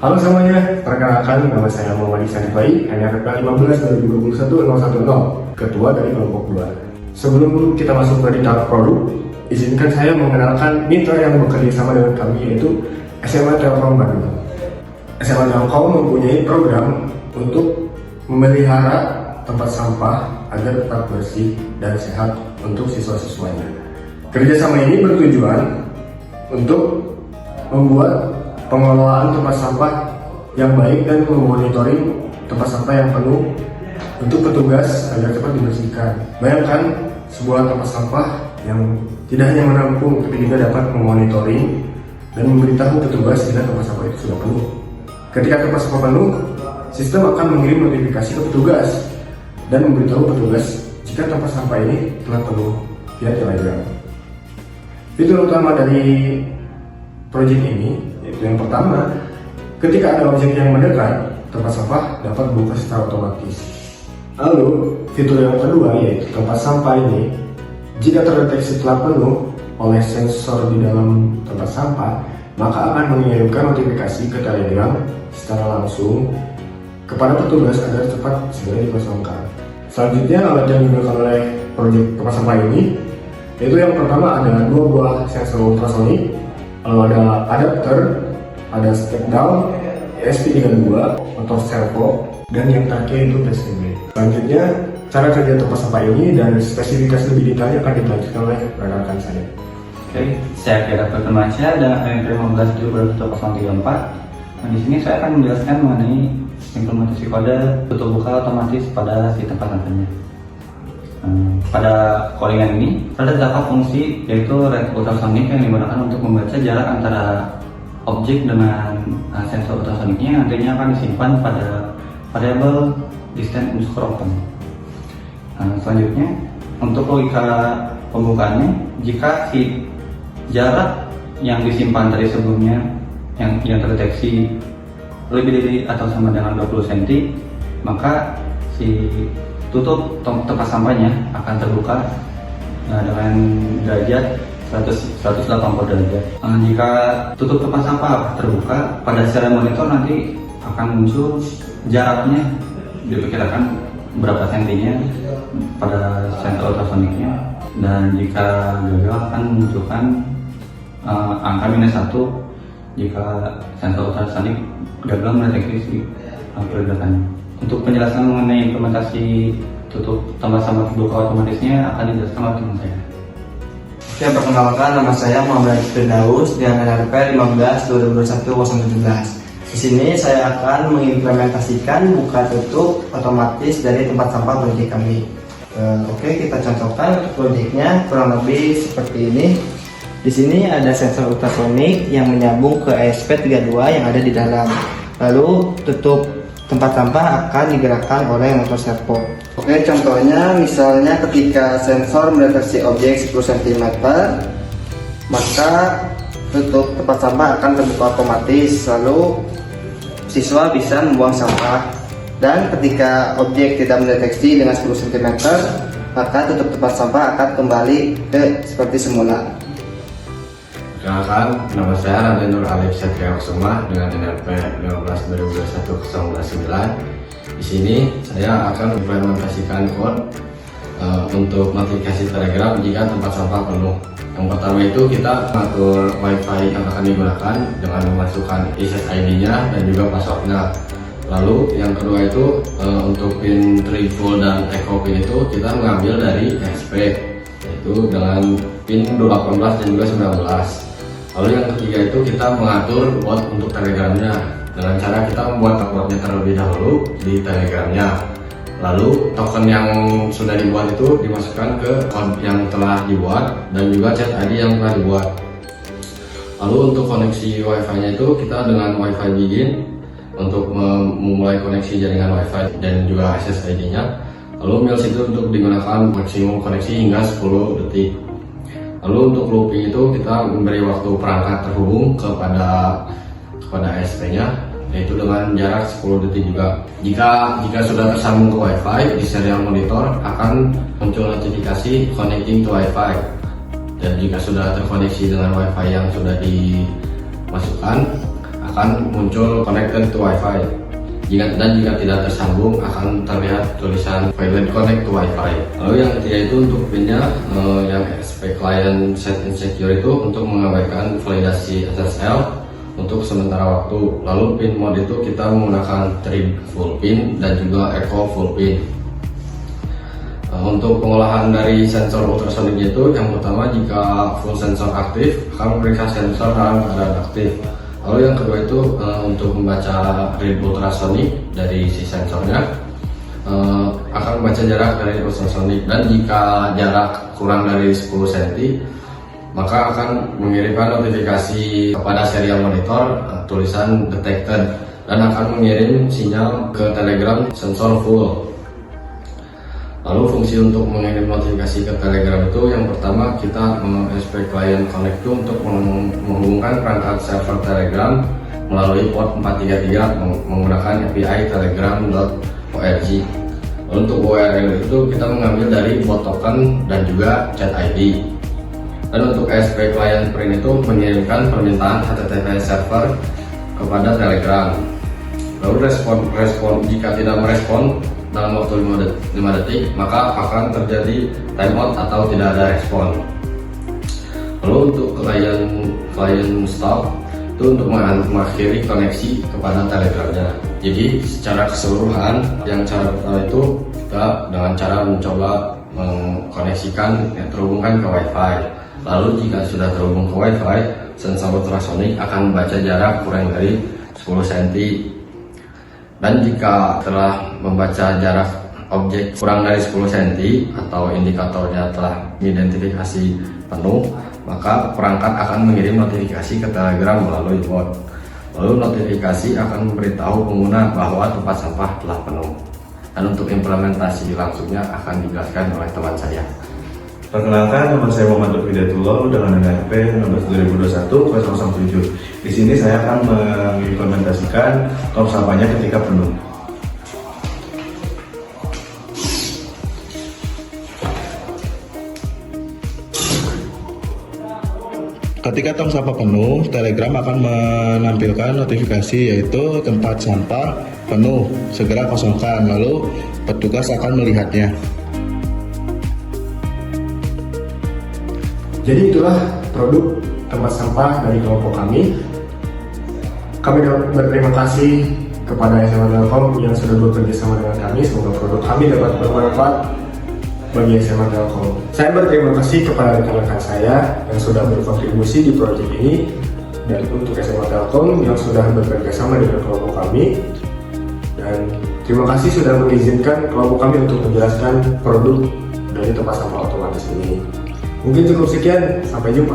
Halo semuanya, perkenalkan nama saya Muhammad Ihsan Rifai, NRP 15 2021 010, Ketua dari kelompok 2. Sebelum kita masuk ke tahap produk, izinkan saya mengenalkan mitra yang bekerja sama dengan kami, yaitu SMA Telkom Bandung. SMA Telkom mempunyai program untuk memelihara tempat sampah agar tetap bersih dan sehat untuk siswa-siswanya. Kerjasama ini bertujuan untuk membuat pengelolaan tempat sampah yang baik dan memonitoring tempat sampah yang penuh untuk petugas agar cepat dibersihkan. Bayangkan sebuah tempat sampah yang tidak hanya menampung tapi juga dapat memonitoring dan memberitahu petugas jika tempat sampah itu sudah penuh. Ketika tempat sampah penuh, sistem akan mengirim notifikasi ke petugas dan memberitahu petugas jika tempat sampah ini telah penuh via Telegram. Fitur utama dari proyek ini yaitu yang pertama, ketika ada objek yang mendekat, tempat sampah dapat buka secara otomatis. Lalu, fitur yang kedua yaitu tempat sampah ini, jika terdeteksi telah penuh oleh sensor di dalam tempat sampah, maka akan mengirimkan notifikasi ke Telegram secara langsung kepada petugas agar cepat segera dikosongkan. Selanjutnya, alat yang digunakan oleh proyek tempat sampah ini, yaitu yang pertama ada 2 buah sensor ultrasonik. Lalu ada adapter, ada step down, ESP32, motor servo, dan yang terakhir itu PCB. Selanjutnya, cara kerja tempat sampah ini dan spesifikasi lebih detailnya akan dijelaskan oleh rekan-rekan saya. Oke, saya Kira Pertemansyah dan NRP 15 2034. Di sini saya akan menjelaskan mengenai implementasi kode tutup buka otomatis pada si tempat sampahnya. Pada callingan ini terdapat fungsi yaitu red ultrasonic yang digunakan untuk membaca jarak antara objek dengan sensor ultrasoniknya, nantinya akan disimpan pada variabel distance underscore open. Selanjutnya, untuk logika pembukaannya, jika si jarak yang disimpan dari sebelumnya yang terdeteksi lebih dari atau sama dengan 20 cm, maka si tutup tempat sampahnya akan terbuka dengan derajat 180 derajat. Jika tutup tempat sampah terbuka, pada secara monitor nanti akan muncul jaraknya, diperkirakan berapa sentinya pada sensor ultrasoniknya, dan jika gagal akan menunjukkan angka -1 jika sensor ultrasonik gagal mendeteksi pergerakannya. Untuk penjelasan mengenai implementasi tutup tempat sampah terbuka otomatisnya akan dijelaskan oleh teman saya. Oke, perkenalkan, nama saya Muhammad Firdaus dengan NRP 15 2021 017. Di sini saya akan mengimplementasikan buka tutup otomatis dari tempat sampah proyek kami. Oke, kita contohkan untuk proyeknya kurang lebih seperti ini. Di sini ada sensor ultrasonik yang menyambung ke ESP32 yang ada di dalam. Lalu tutup tempat sampah akan digerakkan oleh motor servo. Oke, contohnya misalnya ketika sensor mendeteksi objek 10 cm, maka tutup tempat sampah akan terbuka otomatis, lalu siswa bisa membuang sampah. Dan ketika objek tidak mendeteksi dengan 10 cm, maka tutup tempat sampah akan kembali ke seperti semula. Perkenalkan, nama saya Raden Nur Alif Satria Kusuma dengan NRP 15 2021 019. Di sini saya akan mengimplementasikan kode untuk notifikasi Telegram jika tempat sampah penuh. Yang pertama itu kita mengatur WiFi yang akan digunakan dengan memasukkan SSID-nya dan juga passwordnya. Lalu yang kedua itu untuk pin triple dan echo pin itu kita mengambil dari ESP, yaitu dengan pin 18 dan juga 19. Lalu yang ketiga itu kita mengatur bot untuk Telegramnya dengan cara kita membuat botnya terlebih dahulu di Telegramnya. Lalu token yang sudah dibuat itu dimasukkan ke code yang telah dibuat dan juga chat ID yang telah dibuat. Lalu untuk koneksi WiFi-nya itu kita dengan WiFi begin untuk memulai koneksi jaringan WiFi dan juga SSID-nya. Lalu MILS itu untuk digunakan maksimum koneksi hingga 10 detik. Lalu untuk looping itu kita memberi waktu perangkat terhubung kepada ESP-nya, yaitu dengan jarak 10 detik juga. Jika sudah tersambung ke WiFi, di serial monitor akan muncul notifikasi connecting to WiFi. Dan jika sudah terkoneksi dengan WiFi yang sudah dimasukkan, akan muncul connected to Wi-Fi. Jika tidak tersambung akan terlihat tulisan failed connect to Wi-Fi. Lalu yang ketiga itu untuk pinnya yang SP client set insecure itu untuk mengabaikan validasi SSL untuk sementara waktu. Lalu pin mode itu kita menggunakan trig full pin dan juga echo full pin. Untuk pengolahan dari sensor ultrasonic itu yang pertama, jika full sensor aktif akan memeriksa sensor dalam keadaan aktif. Lalu yang kedua itu untuk membaca read ultrasonic dari si sensornya akan membaca jarak dari ultrasonic, dan jika jarak kurang dari 10 cm maka akan mengirimkan notifikasi kepada serial monitor tulisan detected dan akan mengirim sinyal ke Telegram sensor full. Lalu fungsi untuk mengirim notifikasi ke Telegram itu yang pertama, kita SP client connect itu untuk menghubungkan perangkat server Telegram melalui port 433 menggunakan API telegram.org. Untuk URL itu kita mengambil dari bot token dan juga chat ID. Dan untuk SP client print itu mengirimkan permintaan HTTP server kepada Telegram. Lalu respon jika tidak merespon dalam waktu 5 detik maka akan terjadi timeout atau tidak ada respon. Lalu untuk client stop itu untuk mengakhiri koneksi kepada Telegramnya. Jadi secara keseluruhan yang cara pertama itu kita dengan cara mencoba mengkoneksikan terhubungkan ke Wi-Fi. Lalu jika sudah terhubung ke Wi-Fi, sensor ultrasonic akan membaca jarak kurang dari 10 cm. Dan jika telah membaca jarak objek kurang dari 10 cm atau indikatornya telah mengidentifikasi penuh, maka perangkat akan mengirim notifikasi ke Telegram melalui bot. Lalu notifikasi akan memberitahu pengguna bahwa tempat sampah telah penuh. Dan untuk implementasi langsungnya akan dijelaskan oleh teman saya. Perkenalkan, nama saya Muhammad Lutfi Datullah dengan NRP 16/2021-007. Di sini saya akan mengimplementasikan tong sampahnya ketika penuh. Ketika tong sampah penuh, Telegram akan menampilkan notifikasi yaitu tempat sampah penuh, segera kosongkan. Lalu petugas akan melihatnya. Jadi itulah produk tempat sampah dari kelompok kami. Kami berterima kasih kepada SMA Telkom yang sudah bekerja sama dengan kami. Semoga produk kami dapat bermanfaat bagi SMA Telkom. Saya berterima kasih kepada rekan-rekan saya yang sudah berkontribusi di proyek ini, dan untuk SMA Telkom yang sudah bekerja sama dengan kelompok kami. Dan terima kasih sudah mengizinkan kelompok kami untuk menjelaskan produk dari tempat sampah otomatis ini. Mungkin cukup sekian, sampai jumpa.